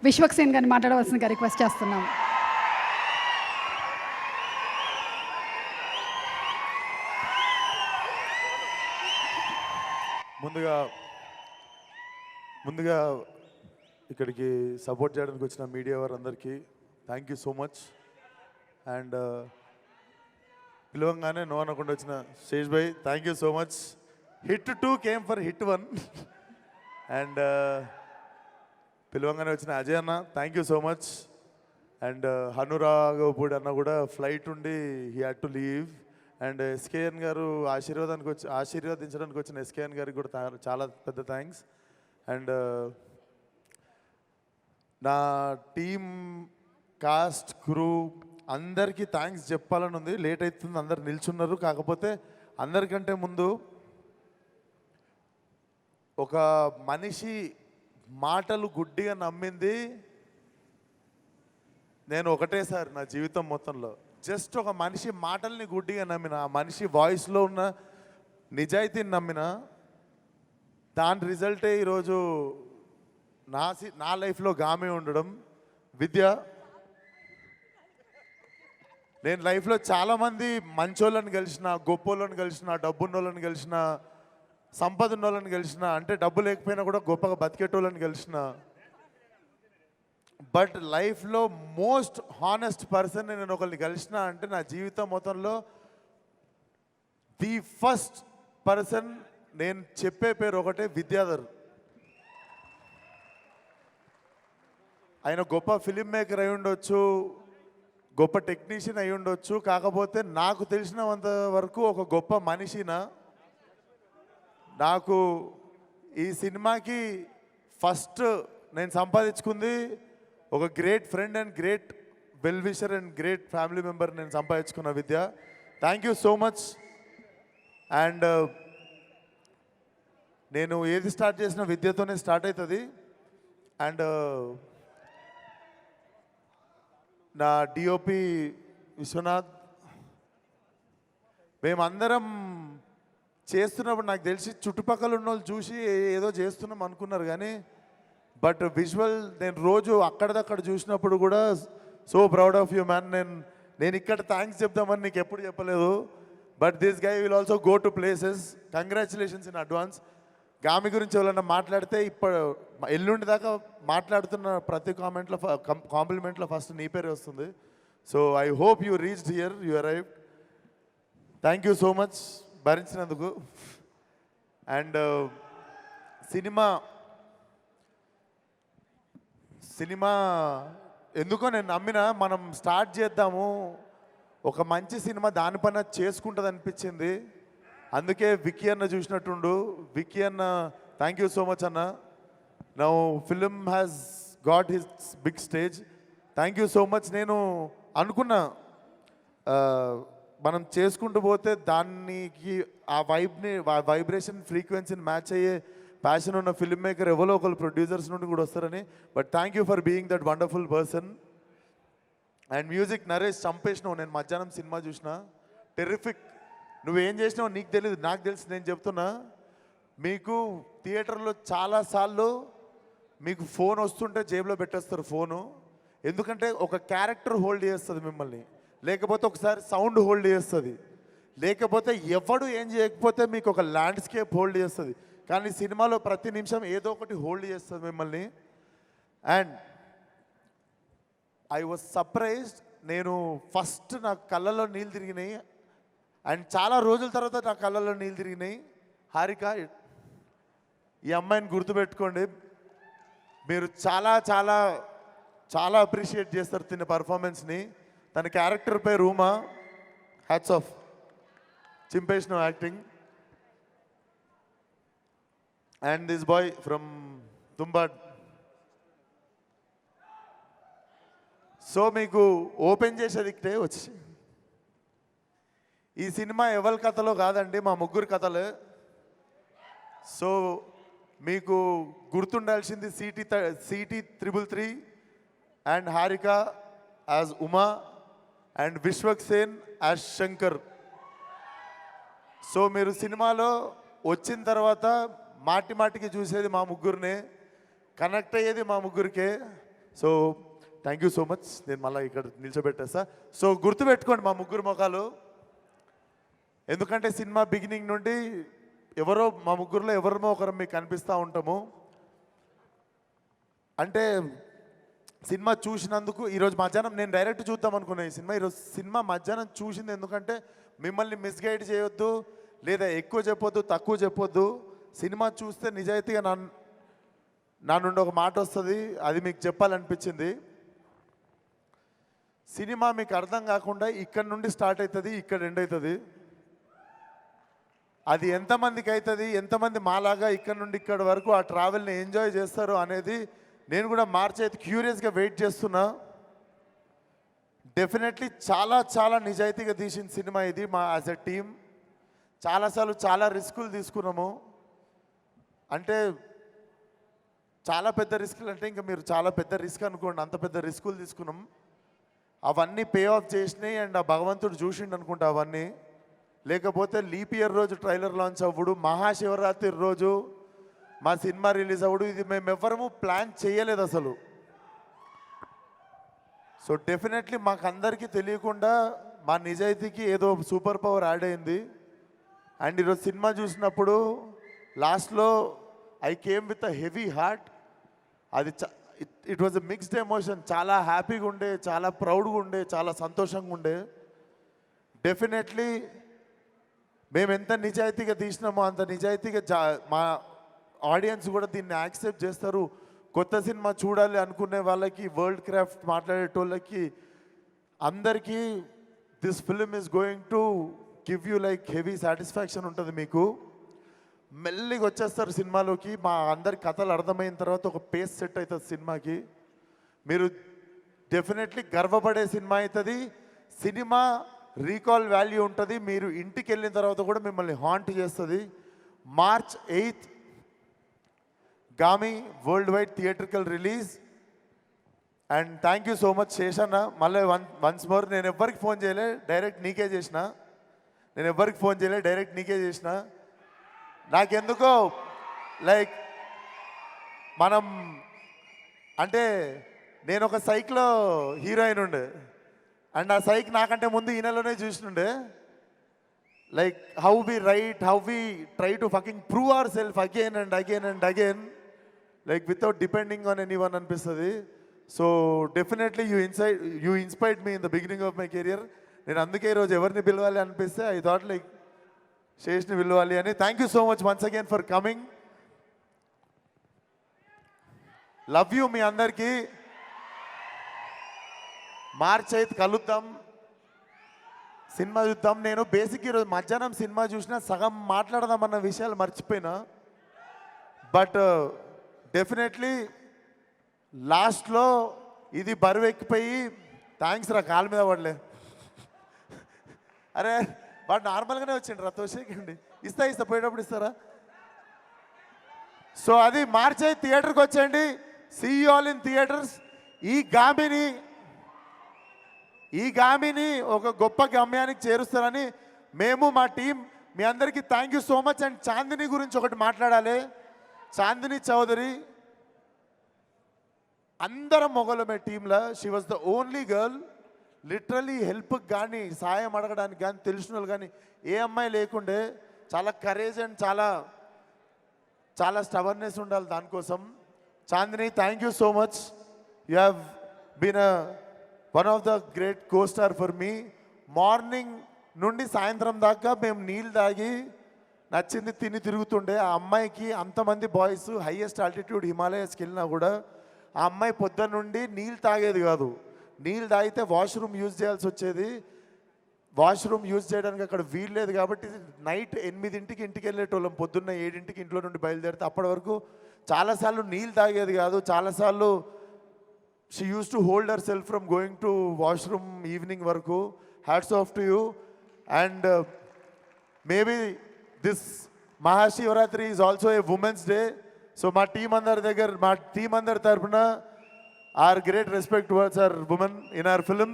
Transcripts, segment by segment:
విశ్వక్సేన్ గారిని మాట్లాడవలసిందిగా రిక్వెస్ట్ చేస్తున్నాం. ముందుగా ఇక్కడికి సపోర్ట్ చేయడానికి వచ్చిన మీడియా వారందరికీ thank you so much. And పిలవంగానే నో అనకుండా వచ్చిన శేష్ భాయ్ thank you so much. Hit 2 came for hit 1. And పిలవంగానే వచ్చిన అజయ్ అన్న thank you so much. And Hanu Raghavapudi అన్న కూడా ఫ్లైట్ ఉండి he had to leave. And SKN garu ఆశీర్వదించడానికి వచ్చిన ఎస్కేఎన్ గారికి కూడా చాలా పెద్ద థ్యాంక్స్. అండ్ నా టీమ్ కాస్ట్ క్రూ అందరికీ థ్యాంక్స్ చెప్పాలని ఉంది. లేట్ అవుతుంది, అందరు నిల్చున్నారు. కాకపోతే అందరికంటే ముందు ఒక మనిషి మాటలు గుడ్డిగా నమ్మింది నేను ఒకటేసారి నా జీవితం మొత్తంలో. జస్ట్ ఒక మనిషి మాటల్ని గుడ్డిగా నమ్మిన, ఆ మనిషి వాయిస్లో ఉన్న నిజాయితీని నమ్మిన, దాని రిజల్టే ఈరోజు నా లైఫ్లో గామే ఉండడం. విద్య, నేను లైఫ్లో చాలామంది మంచోళ్ళని కలిసిన, గొప్పోళ్ళని కలిసిన, డబ్బున్నోళ్ళని కలిసిన, సంపద ఉన్నోళ్ళని కలిసిన, అంటే డబ్బు లేకపోయినా కూడా గొప్పగా బతికేటోళ్ళని కలిసిన, బట్ లైఫ్లో మోస్ట్ హానెస్ట్ పర్సన్ నేను ఒకరిని కలిసిన అంటే నా జీవితం మొత్తంలో ది ఫస్ట్ పర్సన్ నేను చెప్పే పేరు ఒకటే, విద్యాధర్. ఆయన గొప్ప ఫిలిం మేకర్ అయి ఉండొచ్చు, గొప్ప టెక్నీషియన్ అయి ఉండొచ్చు, కాకపోతే నాకు తెలిసినంత వరకు ఒక గొప్ప మనిషిన. నాకు ఈ సినిమాకి ఫస్ట్ నేను సంపాదించుకుంది ఒక great friend and great well wisher and great family member నేను సంపాదించుకున్న Vidya. Thank you so much. And నేను ఏది స్టార్ట్ చేసిన విద్యతోనే స్టార్ట్ అవుతుంది. అండ్ నా డిఓపి విశ్వనాథ్, మేమందరం చేస్తున్నప్పుడు నాకు తెలిసి చుట్టుపక్కల ఉన్న వాళ్ళు చూసి ఏదో చేస్తున్నాం అనుకున్నారు, కానీ బట్ విజువల్ నేను రోజు అక్కడదక్కడ చూసినప్పుడు కూడా so proud of you man. నేను ఇక్కడ థ్యాంక్స్ చెప్దామని నీకు ఎప్పుడు చెప్పలేదు, but this guy will also go to places. Congratulations in advance. Gaami గురించి ఎవరైనా మాట్లాడితే ఇప్పుడు ఎల్లుండి దాకా మాట్లాడుతున్న ప్రతి కాంప్లిమెంట్లో ఫస్ట్ నీ పేరే వస్తుంది. So I hope you reached here, you arrived. Thank you so much భరించినందుకు. అండ్ సినిమా ఎందుకో నేను నమ్మిన, మనం స్టార్ట్ చేద్దాము, ఒక మంచి సినిమా దానిపైన చేసుకుంటుంది అనిపించింది. అందుకే విక్కీ అన్న చూసినట్టుండు. విక్కీ అన్న థ్యాంక్ యూ సో మచ్ అన్న. Now film has got his big stage. Thank you so much. నేను అనుకున్నా మనం చేసుకుంటూ పోతే దానికి ఆ వైబ్రేషన్ ఫ్రీక్వెన్సీని మ్యాచ్ అయ్యే ప్యాషన్ ఉన్న ఫిల్మ్ మేకర్ ఎవరో ఒకరు ప్రొడ్యూసర్స్ నుండి కూడా వస్తారని. But thank you for being that wonderful person. And music Naresh చంపేసినావు. నేను మధ్యాహ్నం సినిమా చూసిన, టెర్రిఫిక్. నువ్వేం చేసినావు నీకు తెలియదు, నాకు తెలుసు. నేను చెప్తున్నా, మీకు థియేటర్లో చాలాసార్లు మీకు ఫోన్ వస్తుంటే జేబులో పెట్టేస్తారు ఫోను. ఎందుకంటే ఒక క్యారెక్టర్ హోల్డ్ చేస్తుంది మిమ్మల్ని, లేకపోతే ఒకసారి సౌండ్ హోల్డ్ చేస్తుంది, లేకపోతే ఎవడు ఏం చేయకపోతే మీకు ఒక ల్యాండ్స్కేప్ హోల్డ్ చేస్తుంది. కానీ సినిమాలో ప్రతి నిమిషం ఏదో ఒకటి హోల్డ్ చేస్తుంది మిమ్మల్ని. And I was surprised. నేను ఫస్ట్ నా కళ్ళలో నీళ్ళు తిరిగినాయి, అండ్ చాలా రోజుల తర్వాత నా కళ్ళలో నీళ్ళు తిరిగినాయి. హారిక, ఈ అమ్మాయిని గుర్తుపెట్టుకోండి. మీరు చాలా చాలా చాలా అప్రిషియేట్ చేస్తారు తిన్న పర్ఫార్మెన్స్ని. తన క్యారెక్టర్ పేరు రూమా. హ్యాట్స్ ఆఫ్, చింపేసిన acting. And this boy from Tumbbad. So మీకు ఓపెన్ చేసేది ఇక్కడే వచ్చి, ఈ సినిమా ఎవరి కథలో కాదండి, మా ముగ్గురు కథలే. సో మీకు గుర్తుండాల్సింది city 333 and Harika as Uma and Vishwaksen as Shankar. So మీరు సినిమాలో వచ్చిన తర్వాత మాటికి చూసేది మా ముగ్గురినే, కనెక్ట్ అయ్యేది మా ముగ్గురికే. So thank you so much. నేను మళ్ళీ ఇక్కడ నిల్చోబెట్టేస్తా. సో గుర్తుపెట్టుకోండి మా ముగ్గురు ముఖాలు, ఎందుకంటే సినిమా బిగినింగ్ నుండి ఎవరో మా ముగ్గురులో ఎవరిమో ఒకరు మీకు కనిపిస్తూ ఉంటాము. అంటే సినిమా చూసినందుకు ఈరోజు మధ్యాహ్నం నేను డైరెక్ట్ చూద్దాం అనుకున్నాను ఈ సినిమా. ఈరోజు సినిమా మధ్యాహ్నం చూసింది ఎందుకంటే మిమ్మల్ని మిస్గైడ్ చేయొద్దు, లేదా ఎక్కువ చెప్పొద్దు, తక్కువ చెప్పొద్దు. సినిమా చూస్తే నిజాయితీగా నా నుండి ఒక మాట వస్తుంది, అది మీకు చెప్పాలనిపించింది. సినిమా మీకు అర్థం కాకుండా ఇక్కడ నుండి స్టార్ట్ అవుతుంది, ఇక్కడ ఎండ్ అవుతుంది. అది ఎంతమందికి అవుతుంది, ఎంతమంది మాలాగా ఇక్కడ నుండి ఇక్కడ వరకు ఆ ట్రావెల్ని ఎంజాయ్ చేస్తారు అనేది నేను కూడా మార్చి అయితే క్యూరియస్గా వెయిట్ చేస్తున్నా. డెఫినెట్లీ చాలా చాలా నిజాయితీగా తీసిన సినిమా ఇది. మా యాజ్ ఎ టీమ్ చాలాసార్లు చాలా రిస్కులు తీసుకున్నాము. అంటే చాలా పెద్ద రిస్కులు అంటే ఇంకా మీరు చాలా పెద్ద రిస్క్ అనుకోండి, అంత పెద్ద రిస్కులు తీసుకున్నాం. అవన్నీ పే ఆఫ్ చేసినాయి అండ్ ఆ భగవంతుడు చూసిండు అనుకుంటా అవన్నీ. లేకపోతే లీప్ ఇయర్ రోజు ట్రైలర్ లాంచ్ అవ్వడు, మహాశివరాత్రి రోజు మా సినిమా రిలీజ్ అవ్వడు, ఇది మేము ఎవ్వరము ప్లాన్ చేయలేదు అసలు. సో డెఫినెట్లీ మాకు అందరికీ తెలియకుండా మా నిజాయితీకి ఏదో సూపర్ పవర్ యాడ్ అయింది. అండ్ ఈరోజు సినిమా చూసినప్పుడు లాస్ట్లో I came with a heavy heart. అది it was a mixed emotion. చాలా హ్యాపీగా ఉండే, చాలా ప్రౌడ్గా ఉండే, చాలా సంతోషంగా ఉండే. డెఫినెట్లీ మేము ఎంత నిజాయితీగా తీసినామో అంత నిజాయితీగా మా ఆడియన్స్ కూడా దీన్ని యాక్సెప్ట్ చేస్తారు. కొత్త సినిమా చూడాలి అనుకునే వాళ్ళకి, వరల్డ్ క్రాఫ్ట్ మాట్లాడేటోళ్ళకి అందరికీ this film is going to give you like heavy satisfaction ఉంటుంది. మీకు మెల్లిగా వచ్చేస్తారు సినిమాలోకి. మా అందరి కథలు అర్థమైన తర్వాత ఒక పేస్ సెట్ అవుతుంది సినిమాకి. మీరు డెఫినెట్లీ గర్వపడే సినిమా అవుతుంది. సినిమా రీకాల్ వాల్యూ ఉంటుంది. మీరు ఇంటికి వెళ్ళిన తర్వాత కూడా మిమ్మల్ని హాంట్ చేస్తుంది. March 8th Gaami world wide theatrical release. And thank you so much శేషన్న. మళ్ళీ వన్స్ మోర్, నేను ఎవ్వరికి ఫోన్ చేయలే, డైరెక్ట్ నీకే చేసిన. నాకెందుకో లైక్ మనం అంటే నేను ఒక సైక్లో హీరోయిన్ ఉండే అండ్ ఆ సైక్ నాకంటే ముందు ఈయనలోనే చూసినుండే. Like how we right, how we try to fucking prove our self again and again and again, like without depending on any one అనిపిస్తుంది. So definitely you inspired me in the beginning of my career. నేను అందుకే ఈరోజు ఎవరిని పిలవాలి అనిపిస్తే I thought like శేష్ని పిలవాలి అని. Thank you so much once again for coming. Love you మీ అందరికీ. March 8th కలుద్దాం, సినిమా చూద్దాం. నేను బేసిక్ ఈరోజు మధ్యాహ్నం సినిమా చూసినా సగం మాట్లాడదామన్న విషయాలు మర్చిపోయినా. బట్ డెఫినెట్లీ లాస్ట్లో ఇది బరువెక్కిపోయి, థ్యాంక్స్ రా, కాలు మీద పడలే. అరే వాడు నార్మల్గానే వచ్చిండు రా, తోసేకండి. ఇస్తా పోయేటప్పుడు ఇస్తారా? సో అది March 8th థియేటర్కి వచ్చేయండి. See you all in theatres. ఈ గామిని ఒక గొప్ప గమ్యానికి చేరుస్తారని మేము మా టీం మీ అందరికీ thank you so much. And Chandini గురించి ఒకటి మాట్లాడాలి. చాందిని చౌదరి అందరం మొగలమే టీంలో. She was the only girl. Literally హెల్ప్కి కానీ, సాయం అడగడానికి కానీ, తెలిసిన వాళ్ళు కానీ ఏ అమ్మాయి లేకుండే. చాలా కరేజ్ అండ్ చాలా స్టబర్నెస్ ఉండాలి దానికోసం. Chandini, thank you so much. You have been one of the great co star for me. Morning నుండి సాయంత్రం దాకా మేము నీళ్ళు తాగి నచ్చింది తిని తిరుగుతుండే. ఆ అమ్మాయికి అంతమంది బాయ్స్ హైయెస్ట్ ఆల్టిట్యూడ్ హిమాలయస్కి వెళ్ళినా కూడా ఆ అమ్మాయి పొద్దున్న నుండి నీళ్ళు తాగేది కాదు. నీళ్ళు తాగితే వాష్రూమ్ యూజ్ చేయాల్సి వచ్చేది. వాష్రూమ్ యూజ్ చేయడానికి అక్కడ వీలు లేదు కాబట్టి నైట్ 8ంటికి ఇంటికి వెళ్ళేటోళ్ళం, పొద్దున్న 7ంటికి ఇంట్లో నుండి బయలుదేరితే. అప్పటి వరకు చాలాసార్లు నీళ్ళు తాగేది కాదు. చాలాసార్లు she uses to hold her self from going to washroom evening వరకు. Hats off to you. And maybe this Mahashivratri is also a women's day. So మా టీం అందరి తరఫున our great respect towards our women in our film.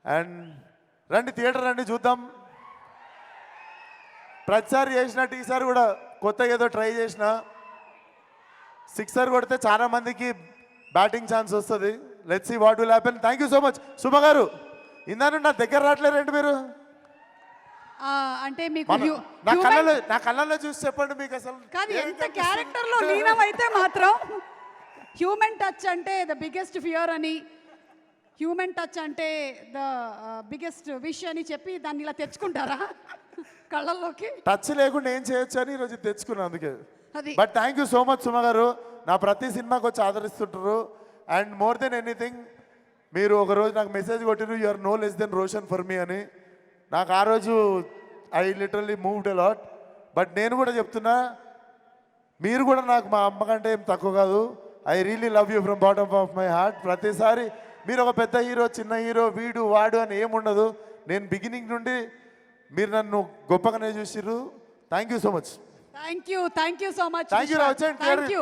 And రండి, theatre రండి, చూద్దాం. ప్రతిసారి చేసినట్టు ఈసారి కూడా కొత్తగా ఏదో ట్రై చేసిన. 6 కొడితే చాలామందికి బ్యాటింగ్ ఛాన్స్ వస్తుంది. Let's see what will happen. Thank you so much. Suma గారు, ఇందా నా దగ్గర రావట్లేరండి మీరు. అంటే మీకు నా కళ్ళల్లో చూసి చెప్పండి మీకు అసలు కాదు, ఎంత క్యారెక్టర్లో లీనమైతే మాత్రం హ్యూమన్ టచ్ అంటే ద బిగ్గెస్ట్ ఫియర్ అని, హ్యూమన్ టచ్ అంటే ద బిగ్గెస్ట్ విష్ అని చెప్పి దాన్ని ఇలా తెచ్చుకుంటారా కళ్ళల్లోకి? టచ్ లేకుండా ఏం చేయొచ్చు అని ఈరోజు తెచ్చుకున్నాను అందుకే. అది but thank you so much Suma గారు. నా ప్రతి సినిమాకి వచ్చి ఆదరిస్తుంటారు. అండ్ మోర్ దెన్ ఎనీథింగ్, మీరు ఒకరోజు నాకు మెసేజ్ కొట్టిరు, you are no less than Roshan for me అని. నాకు ఆ రోజు I literally moved a lot. But నేను కూడా చెప్తున్నా, మీరు కూడా నాకు మా అమ్మ కంటే ఏం తక్కువ కాదు. I really love you from bottom of my heart. ప్రతిసారి మీరు ఒక పెద్ద హీరో, చిన్న హీరో, వీడు వాడు అని ఏముండదు. నేను బిగినింగ్ నుండి మీరు నన్ను గొప్పగానే చూసిర్రు. Thank you so much. Thank you so much. Thank you.